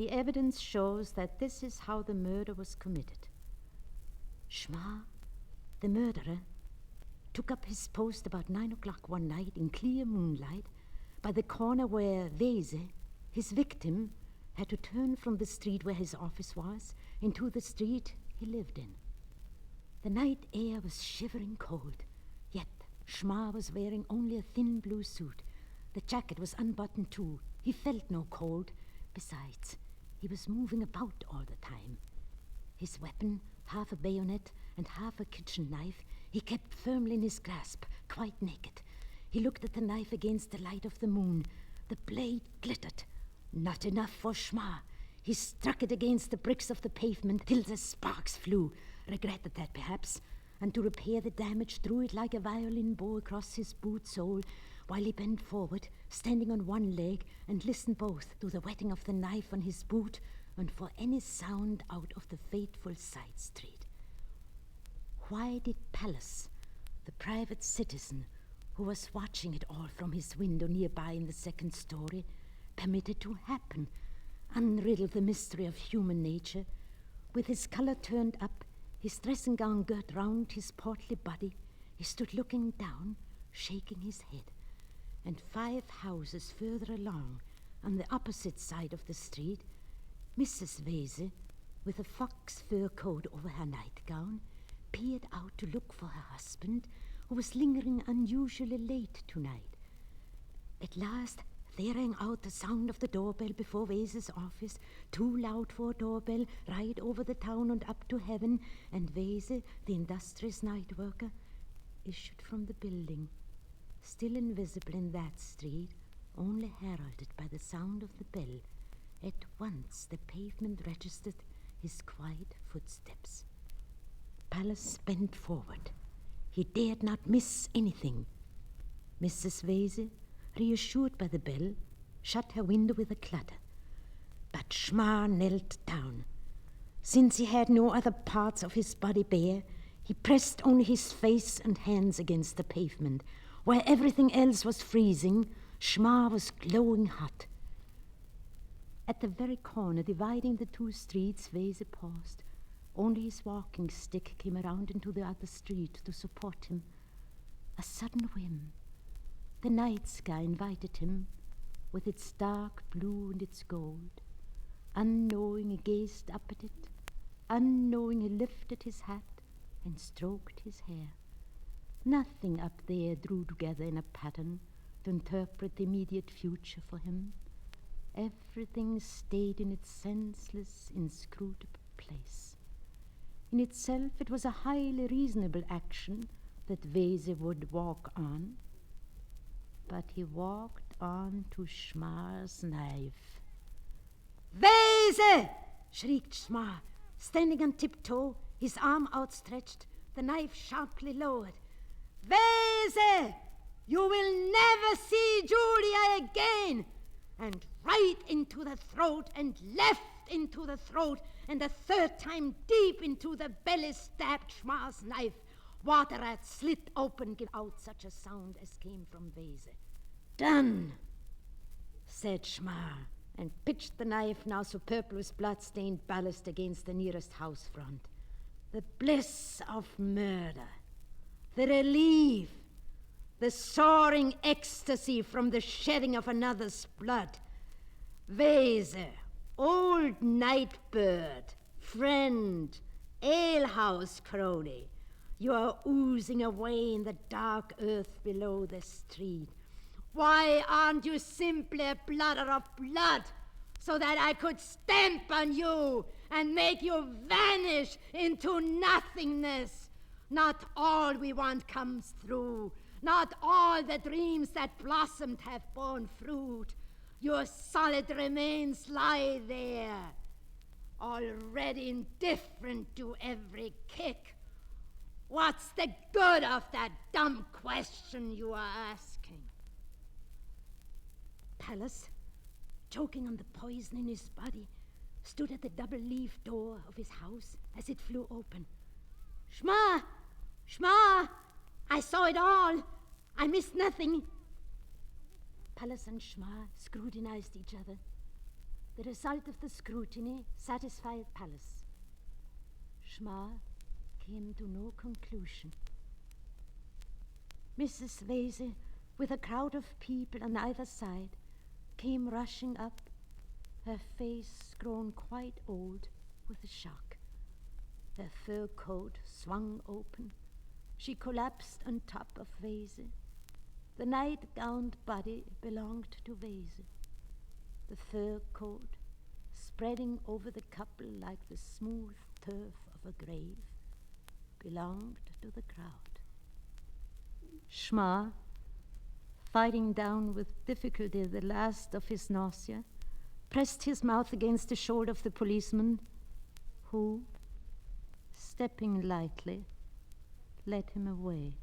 The evidence shows that this is how the murder was committed. Schma, the murderer, took up his post about 9 o'clock one night in clear moonlight by the corner where Weise, his victim, had to turn from the street where his office was into the street he lived in. The night air was shivering cold, yet Schma was wearing only a thin blue suit. The jacket was unbuttoned too. He felt no cold. Besides, he was moving about all the time. His weapon, half a bayonet and half a kitchen knife, he kept firmly in his grasp, quite naked. He looked at the knife against the light of the moon. The blade glittered. Not enough for Schma. He struck it against the bricks of the pavement till the sparks flew. Regretted that, perhaps, and to repair the damage threw it like a violin bow across his boot sole while he bent forward, standing on one leg, and listened both to the whetting of the knife on his boot and for any sound out of the fateful side street. Why did Pallas, the private citizen who was watching it all from his window nearby in the second story, permit it to happen, unriddle the mystery of human nature? With his collar turned up, his dressing gown girt round his portly body, he stood looking down, shaking his head. And 5 houses further along, on the opposite side of the street, Mrs. Weise, with a fox fur coat over her nightgown, peered out to look for her husband, who was lingering unusually late tonight. At last, there rang out the sound of the doorbell before Weise's office, too loud for a doorbell, right over the town and up to heaven, and Weise, the industrious night worker, issued from the building, still invisible in that street, only heralded by the sound of the bell. At once the pavement registered his quiet footsteps. Pallas bent forward. He dared not miss anything. Mrs. Weise, reassured by the bell, shut her window with a clatter. But Schma knelt down. Since he had no other parts of his body bare, he pressed only his face and hands against the pavement. Where everything else was freezing, Schma was glowing hot. At the very corner dividing the 2 streets, Weise paused. Only his walking stick came around into the other street to support him. A sudden whim. The night sky invited him, with its dark blue and its gold. Unknowing, he gazed up at it. Unknowing, he lifted his hat and stroked his hair. Nothing up there drew together in a pattern to interpret the immediate future for him. Everything stayed in its senseless, inscrutable place. In itself, it was a highly reasonable action that Weise would walk on. But he walked on to Schma's knife. "Weise!" shrieked Schma, standing on tiptoe, his arm outstretched, the knife sharply lowered. "Weise! You will never see Julia again!" And right into the throat, and left into the throat, and a 3rd time deep into the belly stabbed Schma's knife. Water rat slit open, give out such a sound as came from Weise. "Done," said Schma, and pitched the knife, now superfluous blood-stained ballast, against the nearest house front. The bliss of murder, the relief, the soaring ecstasy from the shedding of another's blood. Weise, old night bird, friend, alehouse crony, you are oozing away in the dark earth below the street. Why aren't you simply a bladder of blood, so that I could stamp on you and make you vanish into nothingness? Not all we want comes through. Not all the dreams that blossomed have borne fruit. Your solid remains lie there, already indifferent to every kick. What's the good of that dumb question you are asking? Pallas, choking on the poison in his body, stood at the double-leaved door of his house as it flew open. "Schma! Schma! I saw it all. I missed nothing." Pallas and Schma scrutinized each other. The result of the scrutiny satisfied Palace. Schmar came to no conclusion. Mrs. Wese, with a crowd of people on either side, came rushing up, her face grown quite old with the shock. Her fur coat swung open. She collapsed on top of Wese. The night-gowned body belonged to Wese. The fur coat, spreading over the couple like the smooth turf of a grave, belonged to the crowd. Schmar, fighting down with difficulty the last of his nausea, pressed his mouth against the shoulder of the policeman, who, stepping lightly, led him away.